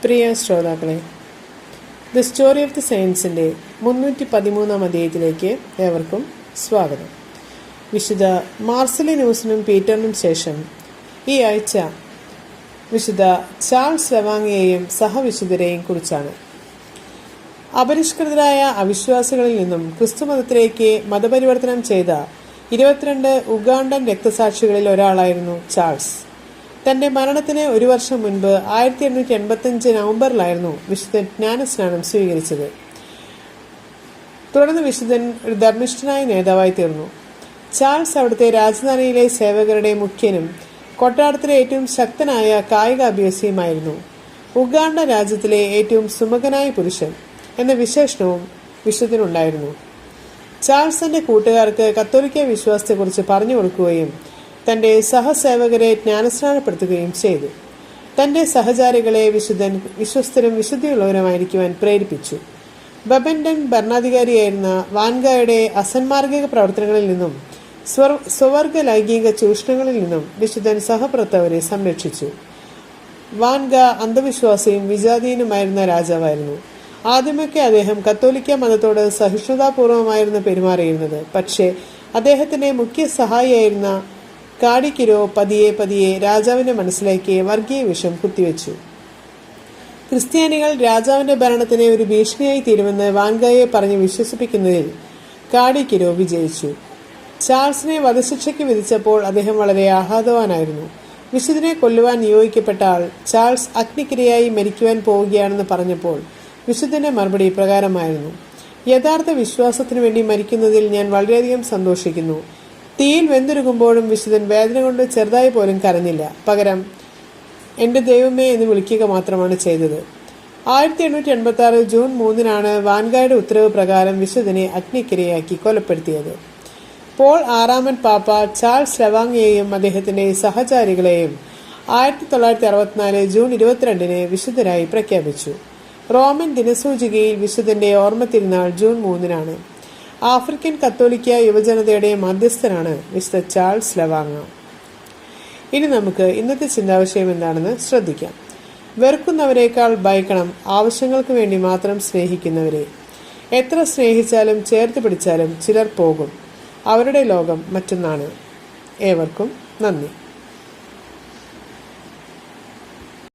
പ്രിയ ശ്രോതാക്കളെ, the story of the സയൻസിൻ്റെ 313 അധ്യായത്തിലേക്ക് ഏവർക്കും സ്വാഗതം. വിശുദ്ധ മാർസലിനൂസിനും പീറ്ററിനും ശേഷം ഈ ആഴ്ച വിശുദ്ധ ചാൾസ് ലവാങ്ങിയെയും സഹവിശുദ്ധരെയും കുറിച്ചാണ്. അപരിഷ്കൃതരായ അവിശ്വാസികളിൽ നിന്നും ക്രിസ്തുമതത്തിലേക്ക് മതപരിവർത്തനം ചെയ്ത 22 ഉഗാണ്ടൻ രക്തസാക്ഷികളിൽ ഒരാളായിരുന്നു ചാൾസ്. തന്റെ മരണത്തിന് 1 വർഷം മുൻപ് 1885 നവംബറിലായിരുന്നു വിശുദ്ധൻ ജ്ഞാനസ്നാനം സ്വീകരിച്ചത്. തുടർന്ന് വിശുദ്ധൻ ഒരു ധർമ്മിഷ്ഠനായ നേതാവായി തീർന്നു. ചാൾസ് അവിടുത്തെ രാജധാനിയിലെ സേവകരുടെ മുഖ്യനും കൊട്ടാരത്തിലെ ഏറ്റവും ശക്തനായ കായിക അഭ്യാസിയുമായിരുന്നു. ഉഗാണ്ട രാജ്യത്തിലെ ഏറ്റവും സുമുഖനായ പുരുഷൻ എന്ന വിശേഷണവും വിശുദ്ധനുണ്ടായിരുന്നു. ചാൾസ് തന്റെ കൂട്ടുകാർക്ക് കത്തോലിക്ക വിശ്വാസത്തെക്കുറിച്ച് പറഞ്ഞു കൊടുക്കുകയും തന്റെ സഹസേവകരെ ജ്ഞാനസ്നാനപ്പെടുത്തുകയും ചെയ്തു. തന്റെ സഹചാരികളെ വിശുദ്ധൻ വിശ്വസ്തരും വിശുദ്ധിയുള്ളവരുമായിരിക്കുവാൻ പ്രേരിപ്പിച്ചു. ബബൻഡൻ ഭരണാധികാരിയായിരുന്ന വാൻഗായുടെ അസന്മാർഗിക പ്രവർത്തനങ്ങളിൽ നിന്നും സ്വവർഗ ലൈംഗിക ചൂഷണങ്ങളിൽ നിന്നും വിശുദ്ധൻ സഹപ്രവർത്തകരെ സംരക്ഷിച്ചു. വാൻഗ അന്ധവിശ്വാസിയും വിജാതീയനുമായിരുന്ന രാജാവായിരുന്നു. ആദ്യമൊക്കെ അദ്ദേഹം കത്തോലിക്ക മതത്തോട് സഹിഷ്ണുതാപൂർവമായിരുന്നു പെരുമാറിയിരുന്നത്. പക്ഷേ അദ്ദേഹത്തിന്റെ മുഖ്യ സഹായിയായിരുന്ന കാഡിക്കിരോ പതിയെ രാജാവിന്റെ മനസ്സിലേക്ക് വർഗീയ വിഷം കുത്തിവെച്ചു. ക്രിസ്ത്യാനികൾ രാജാവിന്റെ ഭരണത്തിന് ഒരു ഭീഷണിയായി തീരുമെന്ന് വാൻഗായെ പറഞ്ഞ് വിശ്വസിപ്പിക്കുന്നതിൽ കാഡിക്കിരോ വിജയിച്ചു. ചാൾസിനെ വധശിക്ഷയ്ക്ക് വിധിച്ചപ്പോൾ അദ്ദേഹം വളരെ ആഹ്ലാദവാനായിരുന്നു. വിശുദ്ധനെ കൊല്ലുവാൻ നിയോഗിക്കപ്പെട്ട ആൾ ചാൾസ് അഗ്നിക്കിരയായി മരിക്കുവാൻ പോവുകയാണെന്ന് പറഞ്ഞപ്പോൾ വിശുദ്ധന്റെ മറുപടി ഇപ്രകാരമായിരുന്നു: യഥാർത്ഥ വിശ്വാസത്തിനു വേണ്ടി മരിക്കുന്നതിൽ ഞാൻ വളരെയധികം സന്തോഷിക്കുന്നു. തീയിൽ വെന്തുരുകുമ്പോഴും വിശുദ്ധൻ വേദന കൊണ്ട് ചെറുതായി പോലും കരഞ്ഞില്ല. പകരം എൻ്റെ ദൈവമേ എന്ന് വിളിക്കുക മാത്രമാണ് ചെയ്തത്. 1886 ജൂൺ 3 വാൻഗായുടെ ഉത്തരവ് പ്രകാരം വിശുദ്ധനെ അഗ്നിക്കിരയാക്കി കൊലപ്പെടുത്തിയത്. പോൾ 6 പാപ്പ ചാൾസ് ലവാങ്ങിയെയും അദ്ദേഹത്തിന്റെ സഹചാരികളെയും 1964 ജൂൺ 22 വിശുദ്ധരായി പ്രഖ്യാപിച്ചു. റോമൻ ദിനസൂചികയിൽ വിശുദ്ധന്റെ ഓർമ്മ തിരുനാൾ ജൂൺ 3 ആഫ്രിക്കൻ കത്തോലിക്ക യുവജനതയുടെ മധ്യസ്ഥനാണ് വിശുദ്ധ ചാൾസ് ലവാങ്ങ. ഇനി നമുക്ക് ഇന്നത്തെ ചിന്താവിഷയം എന്താണെന്ന് ശ്രദ്ധിക്കാം. വെറുക്കുന്നവരെക്കാൾ ഭയക്കണം ആവശ്യങ്ങൾക്ക് വേണ്ടി മാത്രം സ്നേഹിക്കുന്നവരെ. എത്ര സ്നേഹിച്ചാലും ചേർത്ത് പിടിച്ചാലും ചിലർ പോകും. അവരുടെ ലോകം മറ്റൊന്നാണ്. ഏവർക്കും നന്ദി.